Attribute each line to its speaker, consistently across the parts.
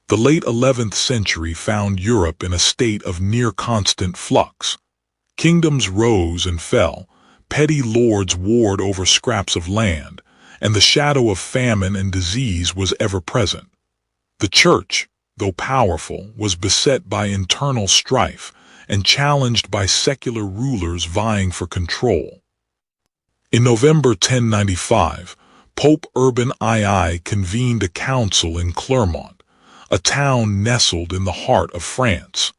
Speaker 1: The late 11th century found Europe in a state of near-constant flux. Kingdoms rose and fell, petty lords warred over scraps of land, and the shadow of famine and disease was ever present. The Church, though powerful, was beset by internal strife and challenged by secular rulers vying for control. In November 1095, Pope Urban II convened a council in Clermont, a town nestled in the heart of France.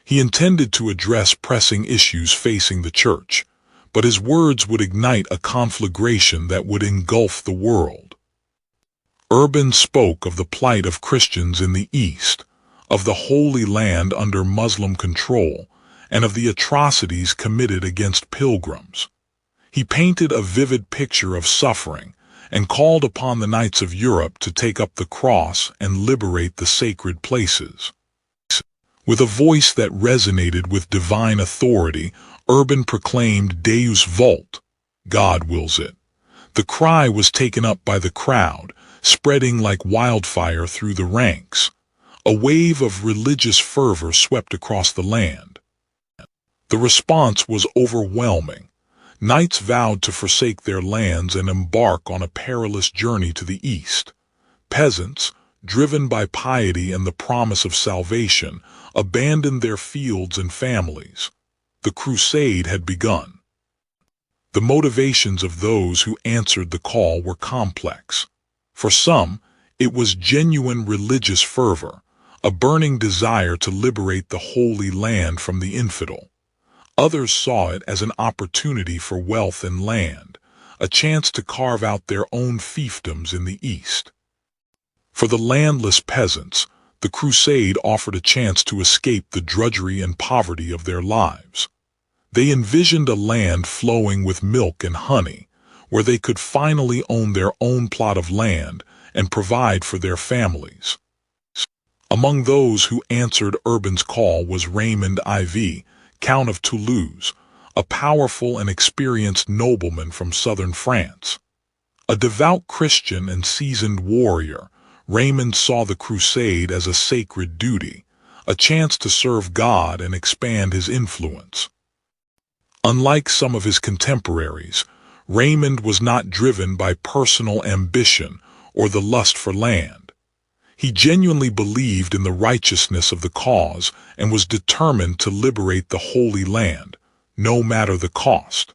Speaker 1: He intended to address pressing issues facing the Church, but his words would ignite a conflagration that would engulf the world. Urban spoke of the plight of Christians in the East, of the Holy Land under Muslim control, and of the atrocities committed against pilgrims. He painted a vivid picture of suffering and called upon the knights of Europe to take up the cross and liberate the sacred places. With a voice that resonated with divine authority, Urban proclaimed Deus vult, God wills it. The cry was taken up by the crowd, spreading like wildfire through the ranks. A wave of religious fervor swept across the land. The response was overwhelming. Knights vowed to forsake their lands and embark on a perilous journey to the east. Peasants, driven by piety and the promise of salvation, abandoned their fields and families. The crusade had begun. The motivations of those who answered the call were complex. For some, it was genuine religious fervor, a burning desire to liberate the Holy Land from the infidel. Others saw it as an opportunity for wealth and land, a chance to carve out their own fiefdoms in the East. For the landless peasants, the crusade offered a chance to escape the drudgery and poverty of their lives. They envisioned a land flowing with milk and honey, where they could finally own their own plot of land and provide for their families. Among those who answered Urban's call was Raymond IV, Count of Toulouse, a powerful and experienced nobleman from southern France. A devout Christian and seasoned warrior, Raymond saw the crusade as a sacred duty, a chance to serve God and expand his influence. Unlike some of his contemporaries, Raymond was not driven by personal ambition or the lust for land. He genuinely believed in the righteousness of the cause and was determined to liberate the Holy Land, no matter the cost.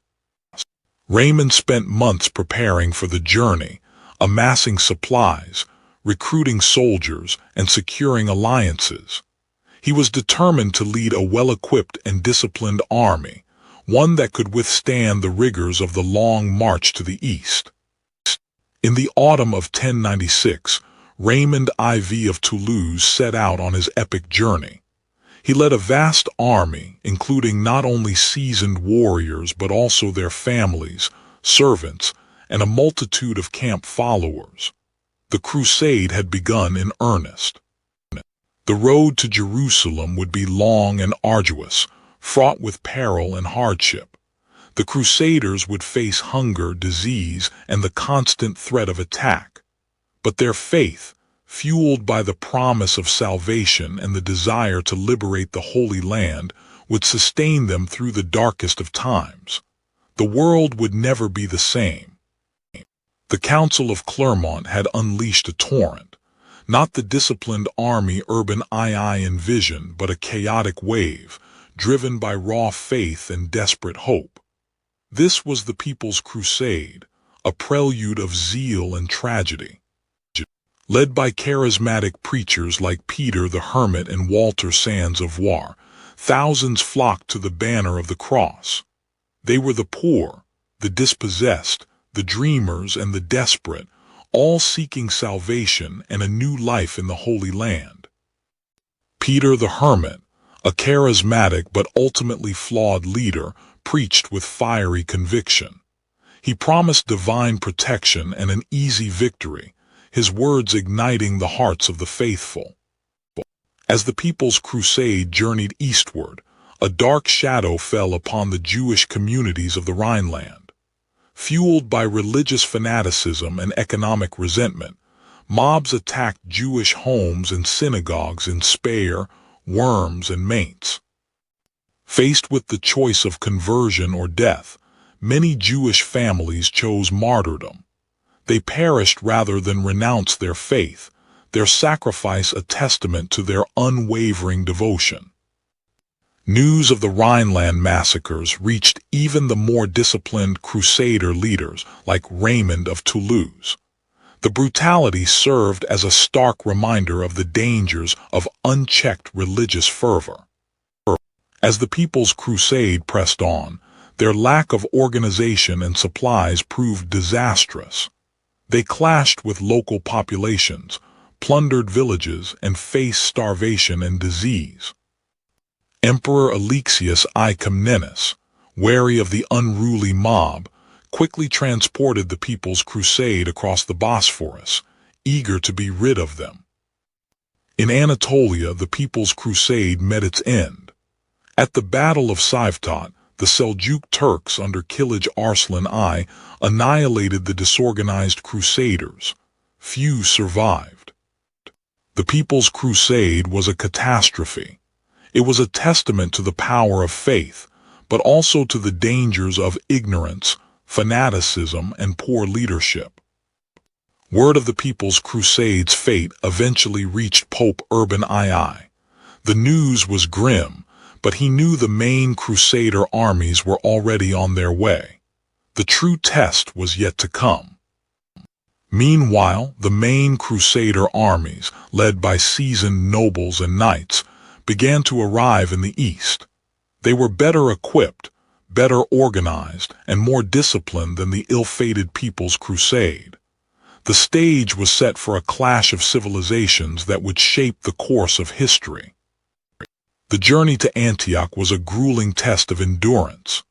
Speaker 1: Raymond spent months preparing for the journey, amassing supplies, recruiting soldiers, and securing alliances. He was determined to lead a well-equipped and disciplined army, one that could withstand the rigors of the long march to the east. In the autumn of 1096, Raymond IV of Toulouse set out on his epic journey. He led a vast army, including not only seasoned warriors but also their families, servants, and a multitude of camp followers. The crusade had begun in earnest. The road to Jerusalem would be long and arduous, fraught with peril and hardship. The Crusaders would face hunger, disease, and the constant threat of attack. But their faith, fueled by the promise of salvation and the desire to liberate the Holy Land, would sustain them through the darkest of times. The world would never be the same. The Council of Clermont had unleashed a torrent, not the disciplined army Urban II envisioned, but a chaotic wave, driven by raw faith and desperate hope. This was the People's Crusade, a prelude of zeal and tragedy. Led by charismatic preachers like Peter the Hermit and Walter Sans-Avoir, thousands flocked to the banner of the cross. They were the poor, the dispossessed, the dreamers, and the desperate, all seeking salvation and a new life in the Holy Land. Peter the Hermit, a charismatic but ultimately flawed leader, preached with fiery conviction. He promised divine protection and an easy victory, his words igniting the hearts of the faithful. As the People's Crusade journeyed eastward, a dark shadow fell upon the Jewish communities of the Rhineland. Fueled by religious fanaticism and economic resentment, Mobs attacked Jewish homes and synagogues in Speyer, Worms, and Mainz. Faced with the choice of conversion or death, many Jewish families chose martyrdom. They perished rather than renounce their faith, their sacrifice a testament to their unwavering devotion. News of the Rhineland massacres reached even the more disciplined Crusader leaders like Raymond of Toulouse. The brutality served as a stark reminder of the dangers of unchecked religious fervor. As the People's Crusade pressed on, their lack of organization and supplies proved disastrous. They clashed with local populations, plundered villages, and faced starvation and disease. Emperor Alexius I Comnenus, wary of the unruly mob, quickly transported the People's Crusade across the Bosphorus, eager to be rid of them. In Anatolia, the People's Crusade met its end. At the Battle of Sivtat, the Seljuk Turks under Kilij Arslan I annihilated the disorganized Crusaders. Few survived. The People's Crusade was a catastrophe. It was a testament to the power of faith, but also to the dangers of ignorance, fanaticism, and poor leadership. Word of the People's Crusade's fate eventually reached Pope Urban II. The news was grim, but he knew the main Crusader armies were already on their way. The true test was yet to come. Meanwhile, the main Crusader armies, led by seasoned nobles and knights, began to arrive in the east. They were better equipped, better organized, and more disciplined than the ill-fated People's Crusade. The stage was set for a clash of civilizations that would shape the course of history. The journey to Antioch was a grueling test of endurance.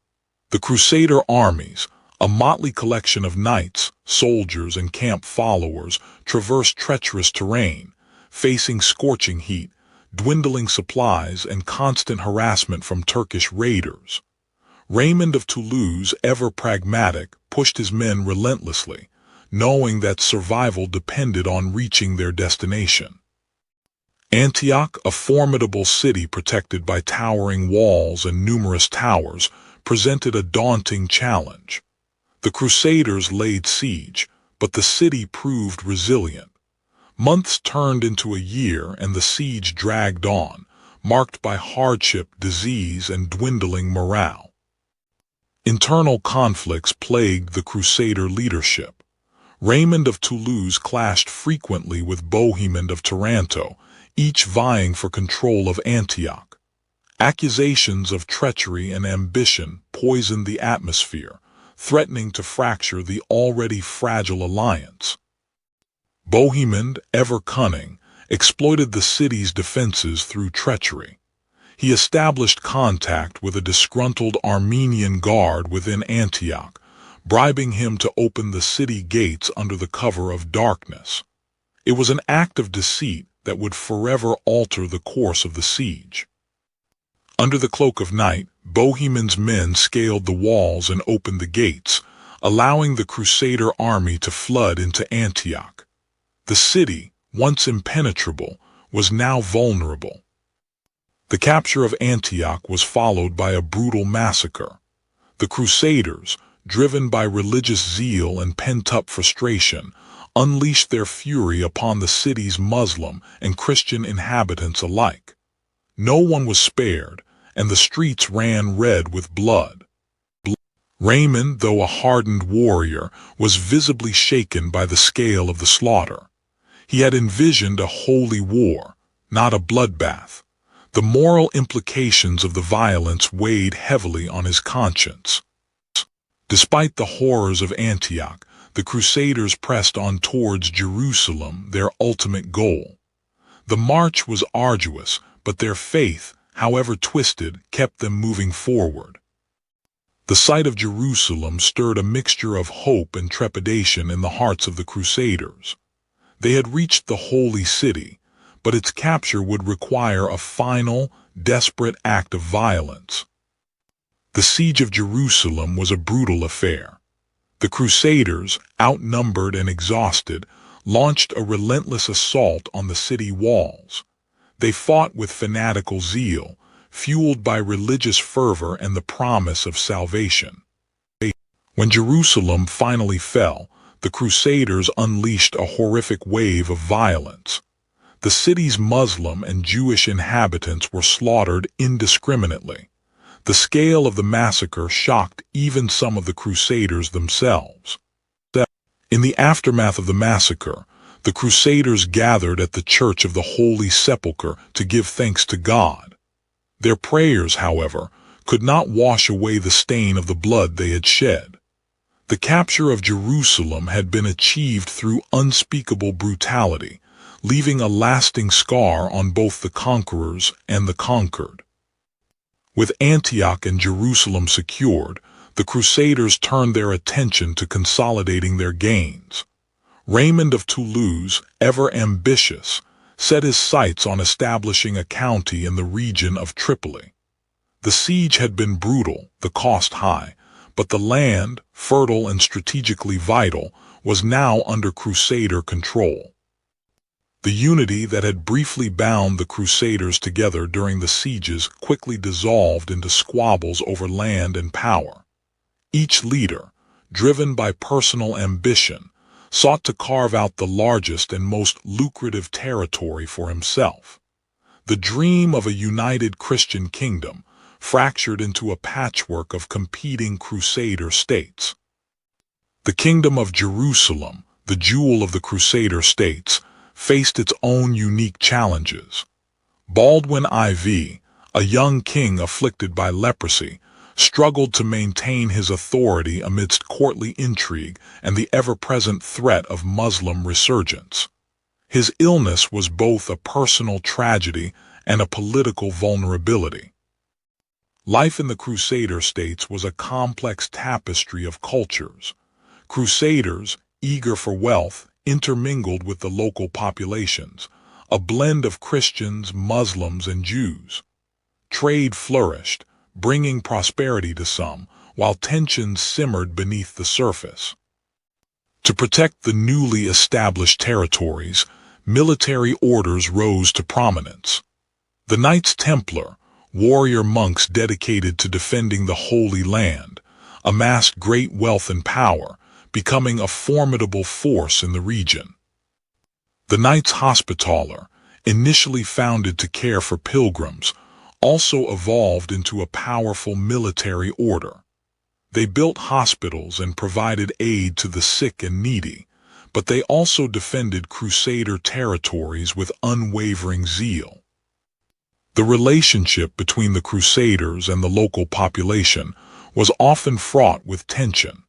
Speaker 1: The Crusader armies, a motley collection of knights, soldiers, and camp followers, traversed treacherous terrain, facing scorching heat, dwindling supplies, and constant harassment from Turkish raiders. Raymond of Toulouse, ever pragmatic, pushed his men relentlessly, knowing that survival depended on reaching their destination. Antioch, a formidable city protected by towering walls and numerous towers, presented a daunting challenge. The Crusaders laid siege, but the city proved resilient. Months turned into a year and the siege dragged on, marked by hardship, disease, and dwindling morale. Internal conflicts plagued the Crusader leadership. Raymond of Toulouse clashed frequently with Bohemond of Taranto, each vying for control of Antioch. Accusations of treachery and ambition poisoned the atmosphere, threatening to fracture the already fragile alliance. Bohemond, ever cunning, exploited the city's defenses through treachery. He established contact with a disgruntled Armenian guard within Antioch, bribing him to open the city gates under the cover of darkness. It was an act of deceit that would forever alter the course of the siege. Under the cloak of night, Bohemond's men scaled the walls and opened the gates, allowing the Crusader army to flood into Antioch. The city, once impenetrable, was now vulnerable. The capture of Antioch was followed by a brutal massacre. The Crusaders, driven by religious zeal and pent-up frustration, unleashed their fury upon the city's Muslim and Christian inhabitants alike. No one was spared, and the streets ran red with blood. Raymond, though a hardened warrior, was visibly shaken by the scale of the slaughter. He had envisioned a holy war, not a bloodbath. The moral implications of the violence weighed heavily on his conscience. Despite the horrors of Antioch, the Crusaders pressed on towards Jerusalem, their ultimate goal. The march was arduous, but their faith, however twisted, kept them moving forward. The sight of Jerusalem stirred a mixture of hope and trepidation in the hearts of the Crusaders. They had reached the holy city, but its capture would require a final, desperate act of violence. The siege of Jerusalem was a brutal affair. The Crusaders, outnumbered and exhausted, launched a relentless assault on the city walls. They fought with fanatical zeal, fueled by religious fervor and the promise of salvation. When Jerusalem finally fell, the Crusaders unleashed a horrific wave of violence. The city's Muslim and Jewish inhabitants were slaughtered indiscriminately. The scale of the massacre shocked even some of the Crusaders themselves. In the aftermath of the massacre, the Crusaders gathered at the Church of the Holy Sepulchre to give thanks to God. Their prayers, however, could not wash away the stain of the blood they had shed. The capture of Jerusalem had been achieved through unspeakable brutality, leaving a lasting scar on both the conquerors and the conquered. With Antioch and Jerusalem secured, the Crusaders turned their attention to consolidating their gains. Raymond of Toulouse, ever ambitious, set his sights on establishing a county in the region of Tripoli. The siege had been brutal, the cost high, but the land, fertile and strategically vital, was now under Crusader control. The unity that had briefly bound the Crusaders together during the sieges quickly dissolved into squabbles over land and power. Each leader, driven by personal ambition, sought to carve out the largest and most lucrative territory for himself. The dream of a united Christian kingdom fractured into a patchwork of competing Crusader states. The Kingdom of Jerusalem, the jewel of the Crusader states, faced its own unique challenges. Baldwin IV, a young king afflicted by leprosy, struggled to maintain his authority amidst courtly intrigue and the ever-present threat of Muslim resurgence. His illness was both a personal tragedy and a political vulnerability. Life in the Crusader states was a complex tapestry of cultures. Crusaders, eager for wealth, intermingled with the local populations, a blend of Christians, Muslims, and Jews. Trade flourished, bringing prosperity to some, while tensions simmered beneath the surface. To protect the newly established territories, military orders rose to prominence. The Knights Templar, warrior monks dedicated to defending the Holy Land, amassed great wealth and power, becoming a formidable force in the region. The Knights Hospitaller, initially founded to care for pilgrims, also evolved into a powerful military order. They built hospitals and provided aid to the sick and needy, but they also defended Crusader territories with unwavering zeal. The relationship between the Crusaders and the local population was often fraught with tension.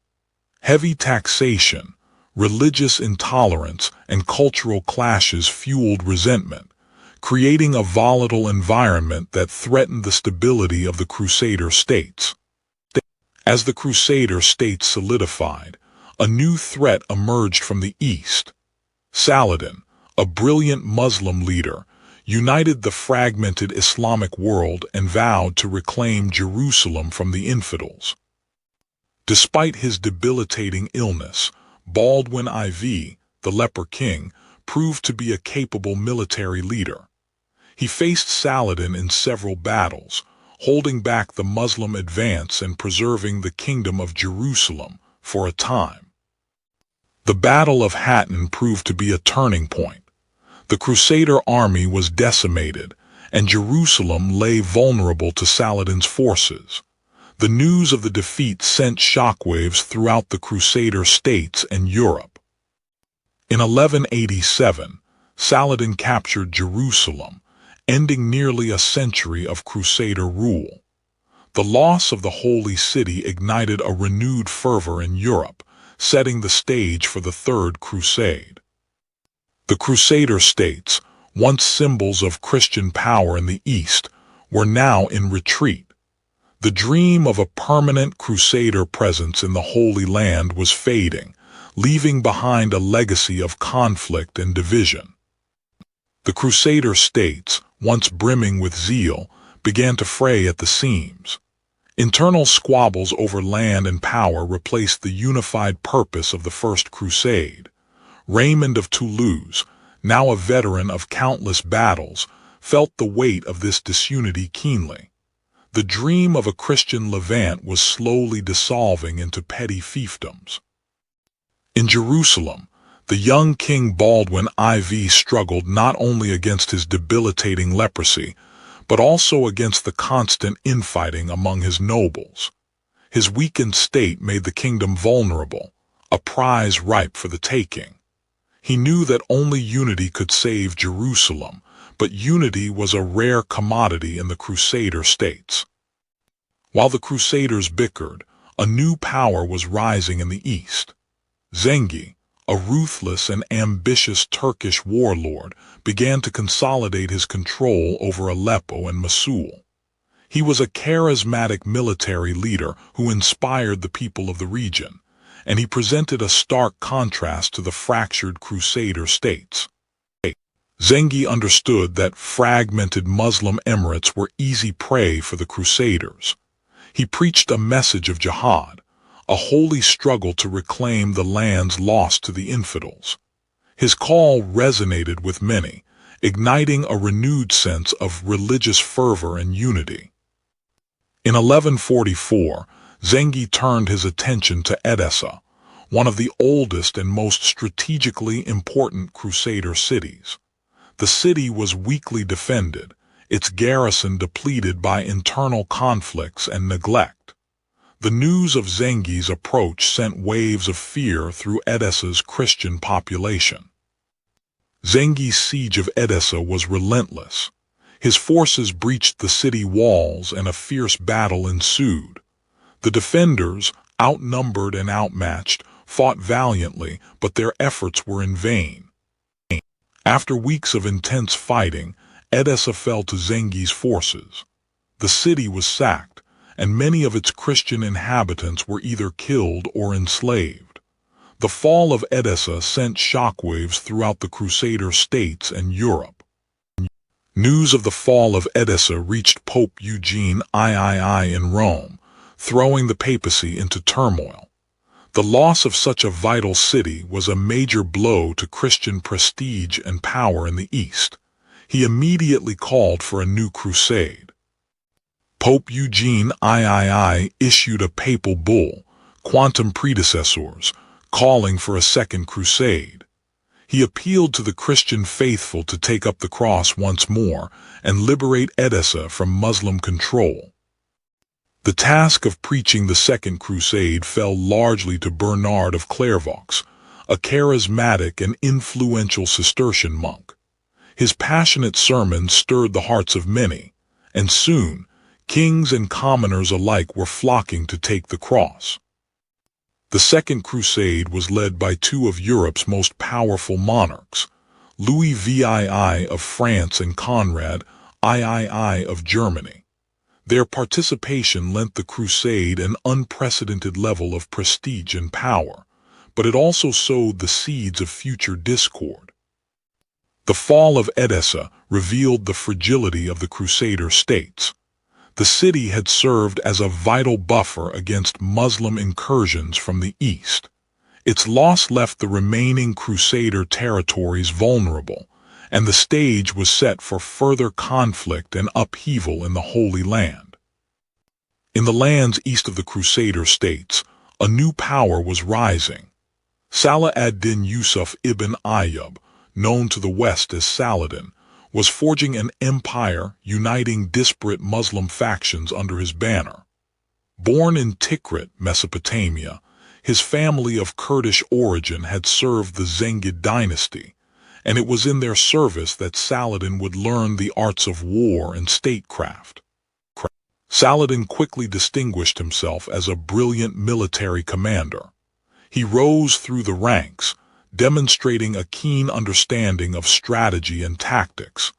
Speaker 1: Heavy taxation, religious intolerance, and cultural clashes fueled resentment, creating a volatile environment that threatened the stability of the Crusader states. As the Crusader states solidified, a new threat emerged from the east. Saladin, a brilliant Muslim leader, united the fragmented Islamic world and vowed to reclaim Jerusalem from the infidels. Despite his debilitating illness, Baldwin IV, the leper king, proved to be a capable military leader. He faced Saladin in several battles, holding back the Muslim advance and preserving the Kingdom of Jerusalem for a time. The Battle of Hattin proved to be a turning point. The Crusader army was decimated, and Jerusalem lay vulnerable to Saladin's forces. The news of the defeat sent shockwaves throughout the Crusader states and Europe. In 1187, Saladin captured Jerusalem, ending nearly a century of Crusader rule. The loss of the Holy City ignited a renewed fervor in Europe, setting the stage for the Third Crusade. The Crusader states, once symbols of Christian power in the East, were now in retreat. The dream of a permanent Crusader presence in the Holy Land was fading, leaving behind a legacy of conflict and division. The Crusader states, once brimming with zeal, began to fray at the seams. Internal squabbles over land and power replaced the unified purpose of the First Crusade. Raymond of Toulouse, now a veteran of countless battles, felt the weight of this disunity keenly. The dream of a Christian Levant was slowly dissolving into petty fiefdoms. In Jerusalem, the young King Baldwin IV struggled not only against his debilitating leprosy, but also against the constant infighting among his nobles. His weakened state made the kingdom vulnerable, a prize ripe for the taking. He knew that only unity could save Jerusalem, but unity was a rare commodity in the Crusader states. While the Crusaders bickered, a new power was rising in the east. Zengi, a ruthless and ambitious Turkish warlord, began to consolidate his control over Aleppo and Mosul. He was a charismatic military leader who inspired the people of the region, and he presented a stark contrast to the fractured Crusader states. Zengi understood that fragmented Muslim emirates were easy prey for the Crusaders. He preached a message of jihad, a holy struggle to reclaim the lands lost to the infidels. His call resonated with many, igniting a renewed sense of religious fervor and unity. In 1144, Zengi turned his attention to Edessa, one of the oldest and most strategically important Crusader cities. The city was weakly defended, its garrison depleted by internal conflicts and neglect. The news of Zengi's approach sent waves of fear through Edessa's Christian population. Zengi's siege of Edessa was relentless. His forces breached the city walls and a fierce battle ensued. The defenders, outnumbered and outmatched, fought valiantly, but their efforts were in vain. After weeks of intense fighting, Edessa fell to Zengi's forces. The city was sacked, and many of its Christian inhabitants were either killed or enslaved. The fall of Edessa sent shockwaves throughout the Crusader states and Europe. News of the fall of Edessa reached Pope Eugene III in Rome, throwing the papacy into turmoil. The loss of such a vital city was a major blow to Christian prestige and power in the East. He immediately called for a new crusade. Pope Eugene III issued a papal bull, Quantum Predecessors, calling for a second crusade. He appealed to the Christian faithful to take up the cross once more and liberate Edessa from Muslim control. The task of preaching the Second Crusade fell largely to Bernard of Clairvaux, a charismatic and influential Cistercian monk. His passionate sermons stirred the hearts of many, and soon, kings and commoners alike were flocking to take the cross. The Second Crusade was led by two of Europe's most powerful monarchs, Louis VII of France and Conrad III of Germany. Their participation lent the crusade an unprecedented level of prestige and power, but it also sowed the seeds of future discord. The fall of Edessa revealed the fragility of the Crusader states. The city had served as a vital buffer against Muslim incursions from the east. Its loss left the remaining Crusader territories vulnerable, and the stage was set for further conflict and upheaval in the Holy Land. In the lands east of the Crusader states, a new power was rising. Salah ad-Din Yusuf ibn Ayyub, known to the West as Saladin, was forging an empire uniting disparate Muslim factions under his banner. Born in Tikrit, Mesopotamia, his family of Kurdish origin had served the Zengid dynasty, and it was in their service that Saladin would learn the arts of war and statecraft. Saladin quickly distinguished himself as a brilliant military commander. He rose through the ranks, demonstrating a keen understanding of strategy and tactics.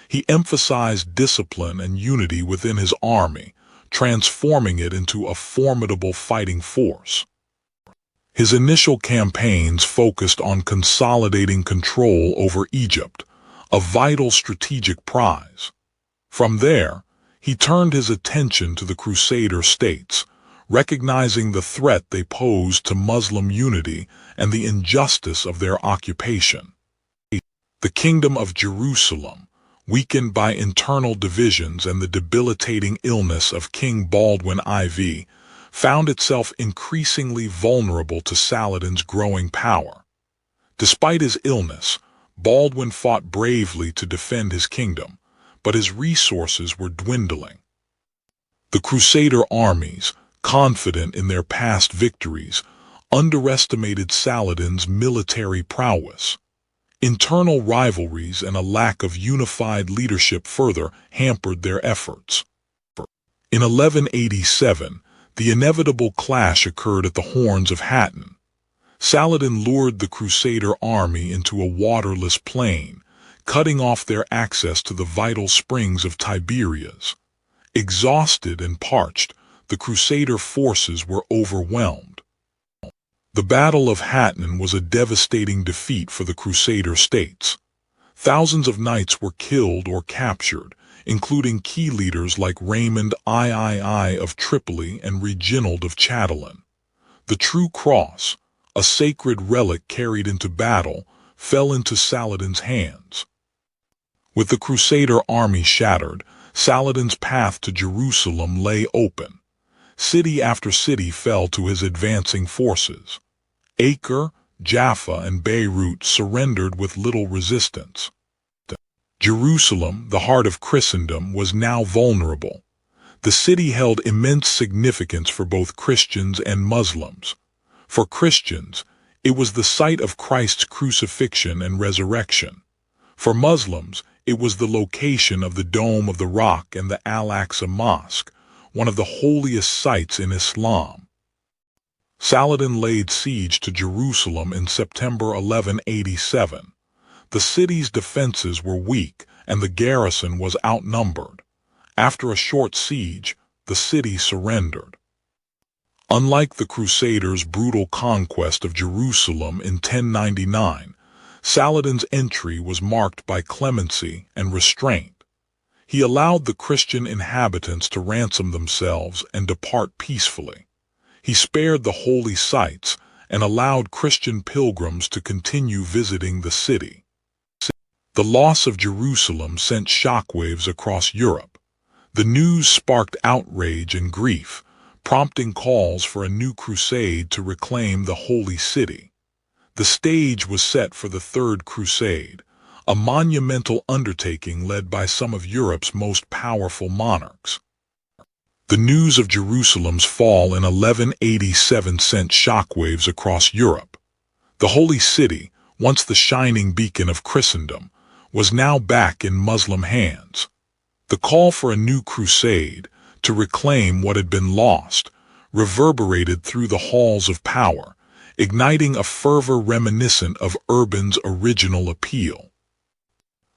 Speaker 1: He emphasized discipline and unity within his army, transforming it into a formidable fighting force. His initial campaigns focused on consolidating control over Egypt, a vital strategic prize. From there, he turned his attention to the Crusader states, recognizing the threat they posed to Muslim unity and the injustice of their occupation. The Kingdom of Jerusalem, weakened by internal divisions and the debilitating illness of King Baldwin IV, found itself increasingly vulnerable to Saladin's growing power. Despite his illness, Baldwin fought bravely to defend his kingdom, but his resources were dwindling. The Crusader armies, confident in their past victories, underestimated Saladin's military prowess. Internal rivalries and a lack of unified leadership further hampered their efforts. In 1187, the inevitable clash occurred at the Horns of Hattin. Saladin lured the Crusader army into a waterless plain, cutting off their access to the vital springs of Tiberias. Exhausted and parched, the Crusader forces were overwhelmed. The Battle of Hattin was a devastating defeat for the Crusader states. Thousands of knights were killed or captured, including key leaders like Raymond III of Tripoli and Reginald of Chatillon. The True Cross, a sacred relic carried into battle, fell into Saladin's hands. With the Crusader army shattered, Saladin's path to Jerusalem lay open. City after city fell to his advancing forces. Acre, Jaffa, and Beirut surrendered with little resistance. Jerusalem, the heart of Christendom, was now vulnerable. The city held immense significance for both Christians and Muslims. For Christians, it was the site of Christ's crucifixion and resurrection. For Muslims, it was the location of the Dome of the Rock and the Al-Aqsa Mosque, one of the holiest sites in Islam. Saladin laid siege to Jerusalem in September 1187. The city's defenses were weak and the garrison was outnumbered. After a short siege, the city surrendered. Unlike the Crusaders' brutal conquest of Jerusalem in 1099, Saladin's entry was marked by clemency and restraint. He allowed the Christian inhabitants to ransom themselves and depart peacefully. He spared the holy sites and allowed Christian pilgrims to continue visiting the city. The loss of Jerusalem sent shockwaves across Europe. The news sparked outrage and grief, prompting calls for a new crusade to reclaim the holy city. The stage was set for the Third Crusade, a monumental undertaking led by some of Europe's most powerful monarchs. The news of Jerusalem's fall in 1187 sent shockwaves across Europe. The Holy City, once the shining beacon of Christendom, was now back in Muslim hands. The call for a new crusade, to reclaim what had been lost, reverberated through the halls of power, igniting a fervor reminiscent of Urban's original appeal.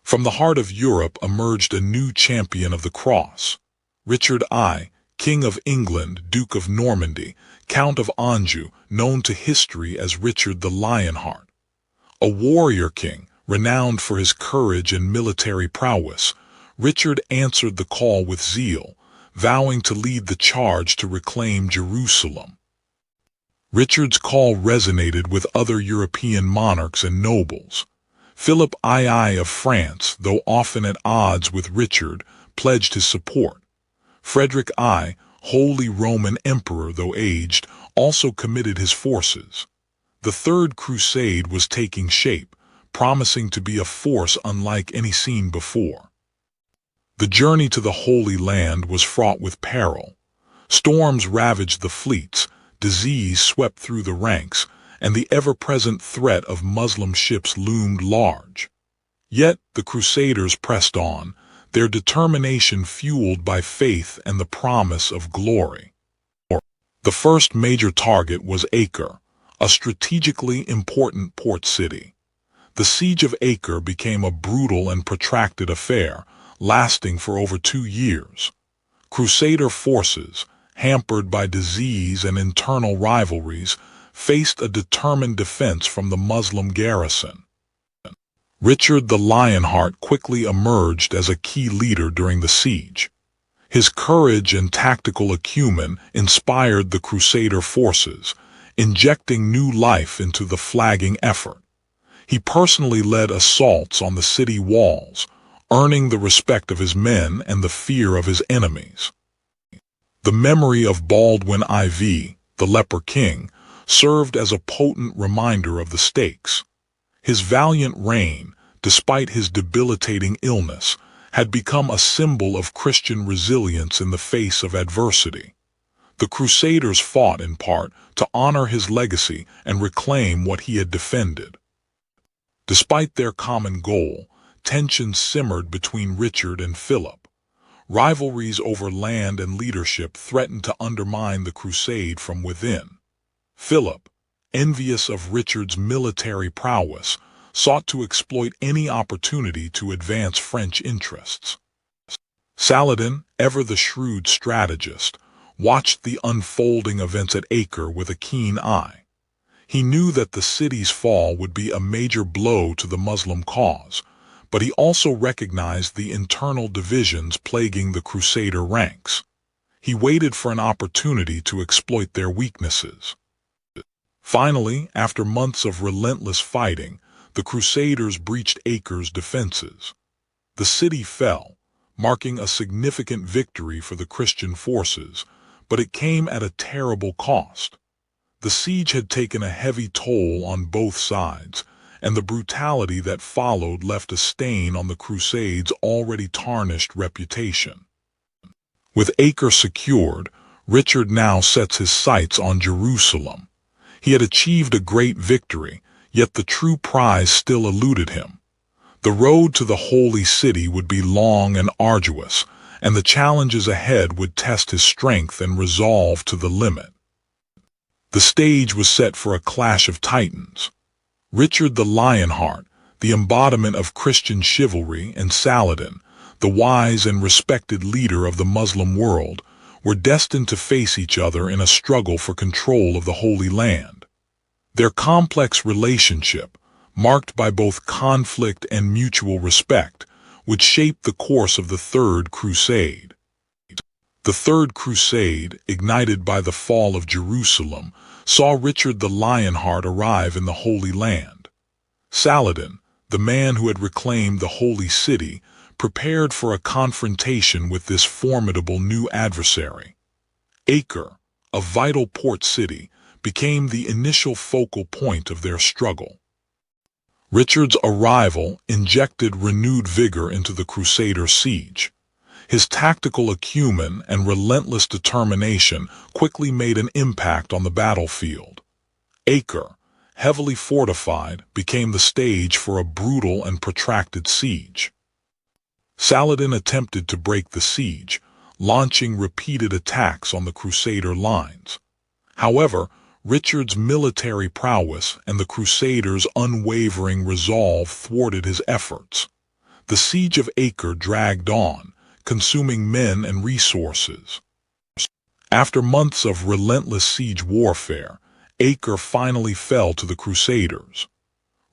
Speaker 1: From the heart of Europe emerged a new champion of the cross. Richard I, King of England, Duke of Normandy, Count of Anjou, known to history as Richard the Lionheart. A warrior king, renowned for his courage and military prowess, Richard answered the call with zeal, vowing to lead the charge to reclaim Jerusalem. Richard's call resonated with other European monarchs and nobles. Philip II of France, though often at odds with Richard, pledged his support. Frederick I, Holy Roman Emperor though aged, also committed his forces. The Third Crusade was taking shape, promising to be a force unlike any seen before. The journey to the Holy Land was fraught with peril. Storms ravaged the fleets, disease swept through the ranks, and the ever-present threat of Muslim ships loomed large. Yet the Crusaders pressed on, their determination fueled by faith and the promise of glory. The first major target was Acre, a strategically important port city. The siege of Acre became a brutal and protracted affair, lasting for over 2 years. Crusader forces, hampered by disease and internal rivalries, faced a determined defense from the Muslim garrison. Richard the Lionheart quickly emerged as a key leader during the siege. His courage and tactical acumen inspired the Crusader forces, injecting new life into the flagging effort. He personally led assaults on the city walls, earning the respect of his men and the fear of his enemies. The memory of Baldwin IV, the Leper King, served as a potent reminder of the stakes. His valiant reign, despite his debilitating illness, had become a symbol of Christian resilience in the face of adversity. The Crusaders fought in part to honor his legacy and reclaim what he had defended. Despite their common goal, tensions simmered between Richard and Philip. Rivalries over land and leadership threatened to undermine the crusade from within. Philip, envious of Richard's military prowess, sought to exploit any opportunity to advance French interests. Saladin, ever the shrewd strategist, watched the unfolding events at Acre with a keen eye. He knew that the city's fall would be a major blow to the Muslim cause, but he also recognized the internal divisions plaguing the Crusader ranks. He waited for an opportunity to exploit their weaknesses. Finally, after months of relentless fighting, the Crusaders breached Acre's defenses. The city fell, marking a significant victory for the Christian forces, but it came at a terrible cost. The siege had taken a heavy toll on both sides, and the brutality that followed left a stain on the Crusades' already tarnished reputation. With Acre secured, Richard now sets his sights on Jerusalem. He had achieved a great victory, yet the true prize still eluded him. The road to the Holy City would be long and arduous, and the challenges ahead would test his strength and resolve to the limit. The stage was set for a clash of titans. Richard the Lionheart, the embodiment of Christian chivalry, and Saladin, the wise and respected leader of the Muslim world, were destined to face each other in a struggle for control of the Holy Land. Their complex relationship, marked by both conflict and mutual respect, would shape the course of the Third Crusade. The Third Crusade, ignited by the fall of Jerusalem, saw Richard the Lionheart arrive in the Holy Land. Saladin, the man who had reclaimed the Holy City, prepared for a confrontation with this formidable new adversary. Acre, a vital port city, became the initial focal point of their struggle. Richard's arrival injected renewed vigor into the Crusader siege. His tactical acumen and relentless determination quickly made an impact on the battlefield. Acre, heavily fortified, became the stage for a brutal and protracted siege. Saladin attempted to break the siege, launching repeated attacks on the Crusader lines. However, Richard's military prowess and the Crusaders' unwavering resolve thwarted his efforts. The siege of Acre dragged on, consuming men and resources. After months of relentless siege warfare, Acre finally fell to the Crusaders.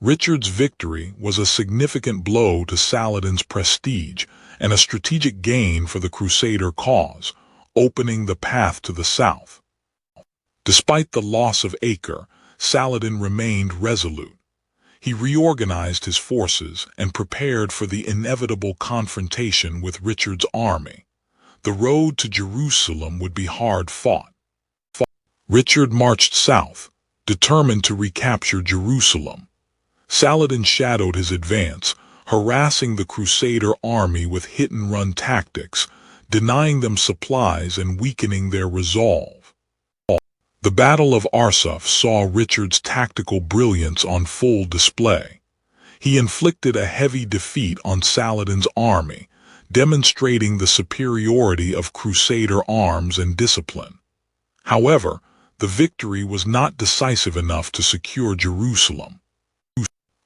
Speaker 1: Richard's victory was a significant blow to Saladin's prestige and a strategic gain for the Crusader cause, opening the path to the south. Despite the loss of Acre, Saladin remained resolute. He reorganized his forces and prepared for the inevitable confrontation with Richard's army. The road to Jerusalem would be hard fought. Richard marched south, determined to recapture Jerusalem. Saladin shadowed his advance, harassing the Crusader army with hit-and-run tactics, denying them supplies and weakening their resolve. The Battle of Arsuf saw Richard's tactical brilliance on full display. He inflicted a heavy defeat on Saladin's army, demonstrating the superiority of Crusader arms and discipline. However, the victory was not decisive enough to secure Jerusalem.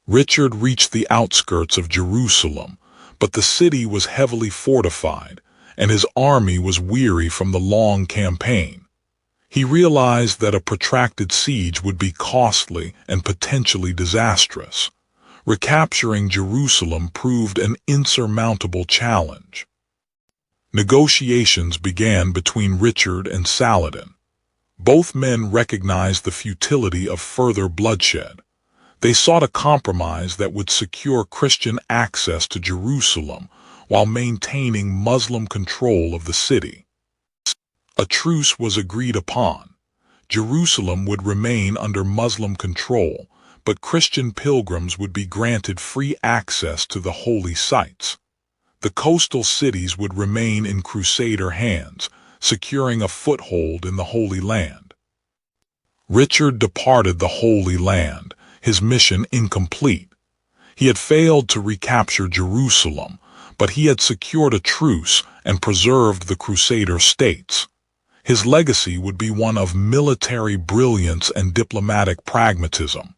Speaker 1: Richard reached the outskirts of Jerusalem, but the city was heavily fortified, and his army was weary from the long campaign. He realized that a protracted siege would be costly and potentially disastrous. Recapturing Jerusalem proved an insurmountable challenge. Negotiations began between Richard and Saladin. Both men recognized the futility of further bloodshed. They sought a compromise that would secure Christian access to Jerusalem while maintaining Muslim control of the city. A truce was agreed upon. Jerusalem would remain under Muslim control, but Christian pilgrims would be granted free access to the holy sites. The coastal cities would remain in Crusader hands, securing a foothold in the Holy Land. Richard departed the Holy Land, his mission incomplete. He had failed to recapture Jerusalem, but he had secured a truce and preserved the Crusader states. His legacy would be one of military brilliance and diplomatic pragmatism.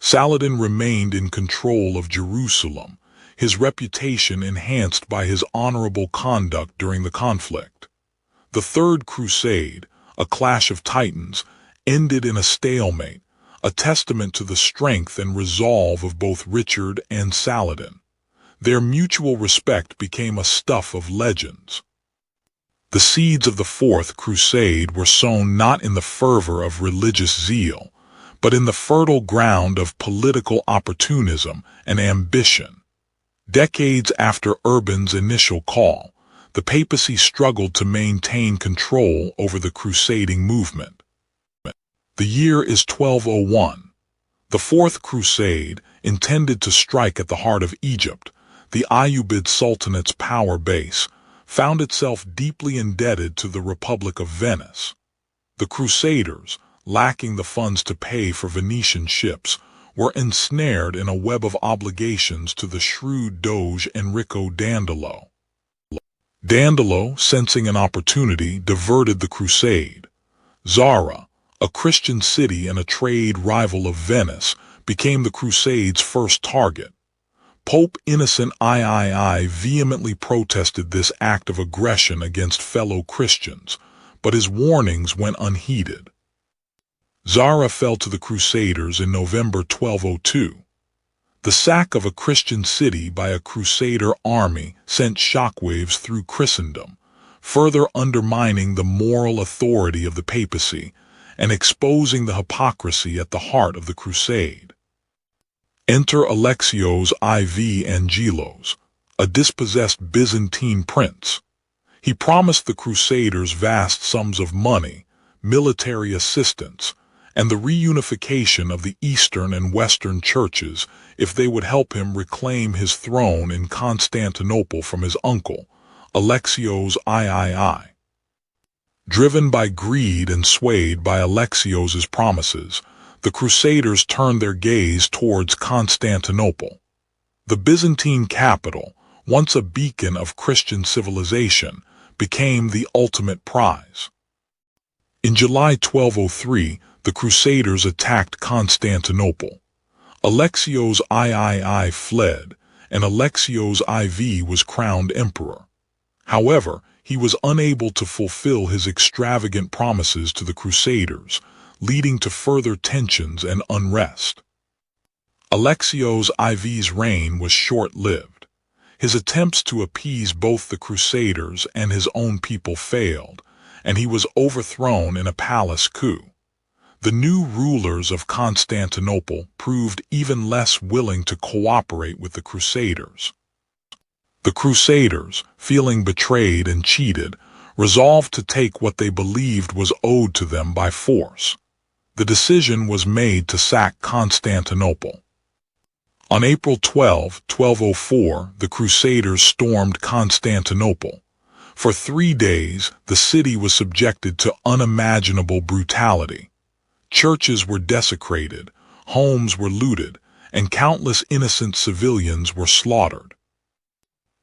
Speaker 1: Saladin remained in control of Jerusalem, his reputation enhanced by his honorable conduct during the conflict. The Third Crusade, a clash of titans, ended in a stalemate, a testament to the strength and resolve of both Richard and Saladin. Their mutual respect became a stuff of legends. The seeds of the Fourth Crusade were sown not in the fervor of religious zeal, but in the fertile ground of political opportunism and ambition. Decades after Urban's initial call, the papacy struggled to maintain control over the crusading movement. The year is 1201. The Fourth Crusade, intended to strike at the heart of Egypt, the Ayyubid Sultanate's power base, found itself deeply indebted to the Republic of Venice. The Crusaders, lacking the funds to pay for Venetian ships, were ensnared in a web of obligations to the shrewd Doge Enrico Dandolo. Dandolo, sensing an opportunity, diverted the crusade. Zara, a Christian city and a trade rival of Venice, became the Crusade's first target. Pope Innocent III vehemently protested this act of aggression against fellow Christians, but his warnings went unheeded. Zara fell to the Crusaders in November 1202. The sack of a Christian city by a Crusader army sent shockwaves through Christendom, further undermining the moral authority of the papacy and exposing the hypocrisy at the heart of the crusade. Enter Alexios IV Angelos, a dispossessed Byzantine prince. He promised the Crusaders vast sums of money, military assistance, and the reunification of the Eastern and Western churches if they would help him reclaim his throne in Constantinople from his uncle, Alexios III. Driven by greed and swayed by Alexios's promises, the Crusaders turned their gaze towards Constantinople. The Byzantine capital, once a beacon of Christian civilization, became the ultimate prize. In July 1203, the Crusaders attacked Constantinople. Alexios III fled, and Alexios IV was crowned emperor. However, he was unable to fulfill his extravagant promises to the Crusaders, leading to further tensions and unrest. Alexios IV's reign was short-lived. His attempts to appease both the Crusaders and his own people failed, and he was overthrown in a palace coup. The new rulers of Constantinople proved even less willing to cooperate with the Crusaders. The Crusaders, feeling betrayed and cheated, resolved to take what they believed was owed to them by force. The decision was made to sack Constantinople. On April 12, 1204, the Crusaders stormed Constantinople. For 3 days, the city was subjected to unimaginable brutality. Churches were desecrated, homes were looted, and countless innocent civilians were slaughtered.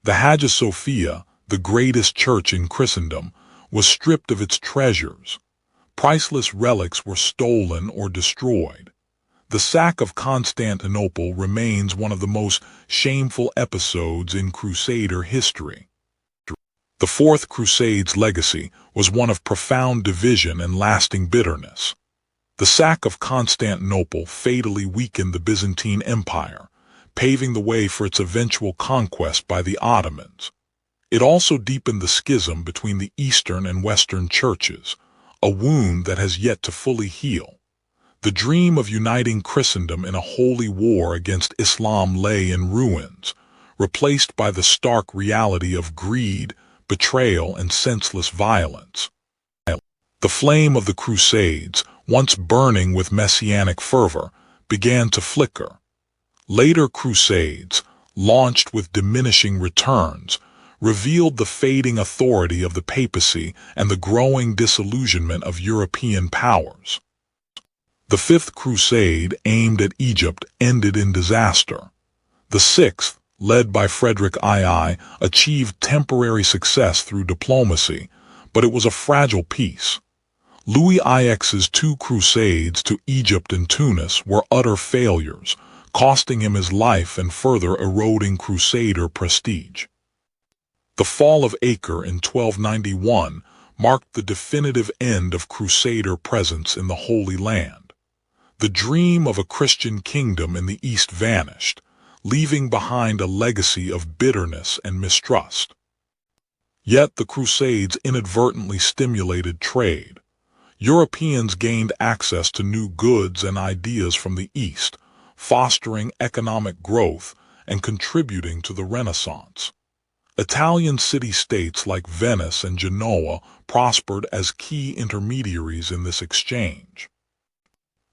Speaker 1: The Hagia Sophia, the greatest church in Christendom, was stripped of its treasures. Priceless relics were stolen or destroyed. The sack of Constantinople remains one of the most shameful episodes in Crusader history. The Fourth Crusade's legacy was one of profound division and lasting bitterness. The sack of Constantinople fatally weakened the Byzantine Empire, paving the way for its eventual conquest by the Ottomans. It also deepened the schism between the Eastern and Western churches, a wound that has yet to fully heal. The dream of uniting Christendom in a holy war against Islam lay in ruins, replaced by the stark reality of greed, betrayal, and senseless violence. The flame of the Crusades, once burning with messianic fervor, began to flicker. Later crusades, launched with diminishing returns, revealed the fading authority of the papacy and the growing disillusionment of European powers. The Fifth Crusade, aimed at Egypt, ended in disaster. The Sixth, led by Frederick II, achieved temporary success through diplomacy, but it was a fragile peace. Louis IX's two crusades to Egypt and Tunis were utter failures, costing him his life and further eroding Crusader prestige. The fall of Acre in 1291 marked the definitive end of Crusader presence in the Holy Land. The dream of a Christian kingdom in the East vanished, leaving behind a legacy of bitterness and mistrust. Yet the Crusades inadvertently stimulated trade. Europeans gained access to new goods and ideas from the East, fostering economic growth and contributing to the Renaissance. Italian city-states like Venice and Genoa prospered as key intermediaries in this exchange.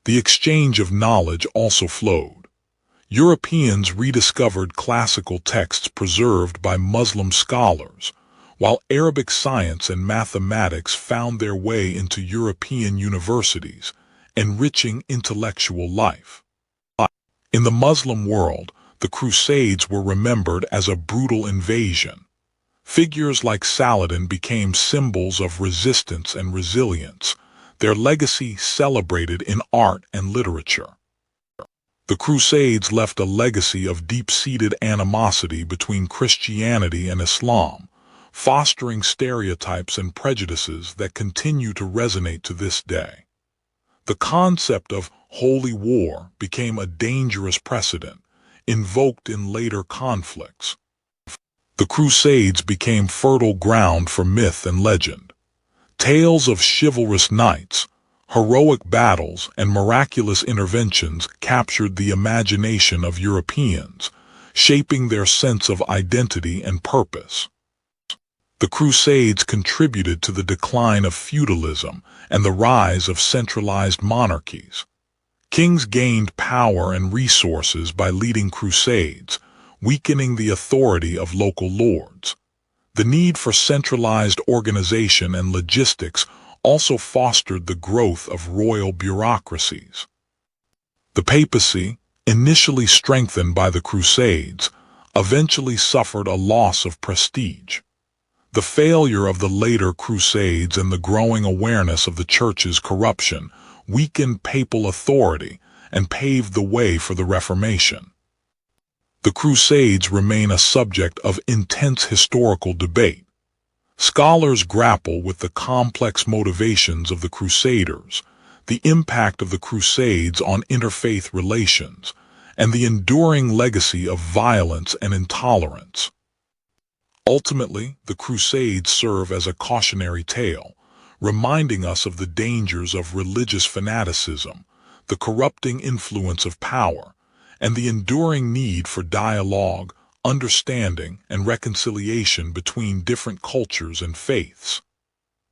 Speaker 1: The exchange of knowledge also flowed. Europeans rediscovered classical texts preserved by Muslim scholars, while Arabic science and mathematics found their way into European universities, enriching intellectual life. In the Muslim world, the Crusades were remembered as a brutal invasion. Figures like Saladin became symbols of resistance and resilience, their legacy celebrated in art and literature. The Crusades left a legacy of deep-seated animosity between Christianity and Islam, fostering stereotypes and prejudices that continue to resonate to this day. The concept of holy war became a dangerous precedent, invoked in later conflicts. The Crusades became fertile ground for myth and legend. Tales of chivalrous knights, heroic battles, and miraculous interventions captured the imagination of Europeans, shaping their sense of identity and purpose. The Crusades contributed to the decline of feudalism and the rise of centralized monarchies. Kings gained power and resources by leading crusades, weakening the authority of local lords. The need for centralized organization and logistics also fostered the growth of royal bureaucracies. The papacy, initially strengthened by the Crusades, eventually suffered a loss of prestige. The failure of the later Crusades and the growing awareness of the Church's corruption weakened papal authority and paved the way for the Reformation. The Crusades remain a subject of intense historical debate. Scholars grapple with the complex motivations of the Crusaders, the impact of the Crusades on interfaith relations, and the enduring legacy of violence and intolerance. Ultimately, the Crusades serve as a cautionary tale, reminding us of the dangers of religious fanaticism, the corrupting influence of power, and the enduring need for dialogue, understanding, and reconciliation between different cultures and faiths.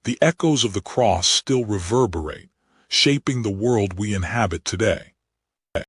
Speaker 1: The echoes of the cross still reverberate, shaping the world we inhabit today.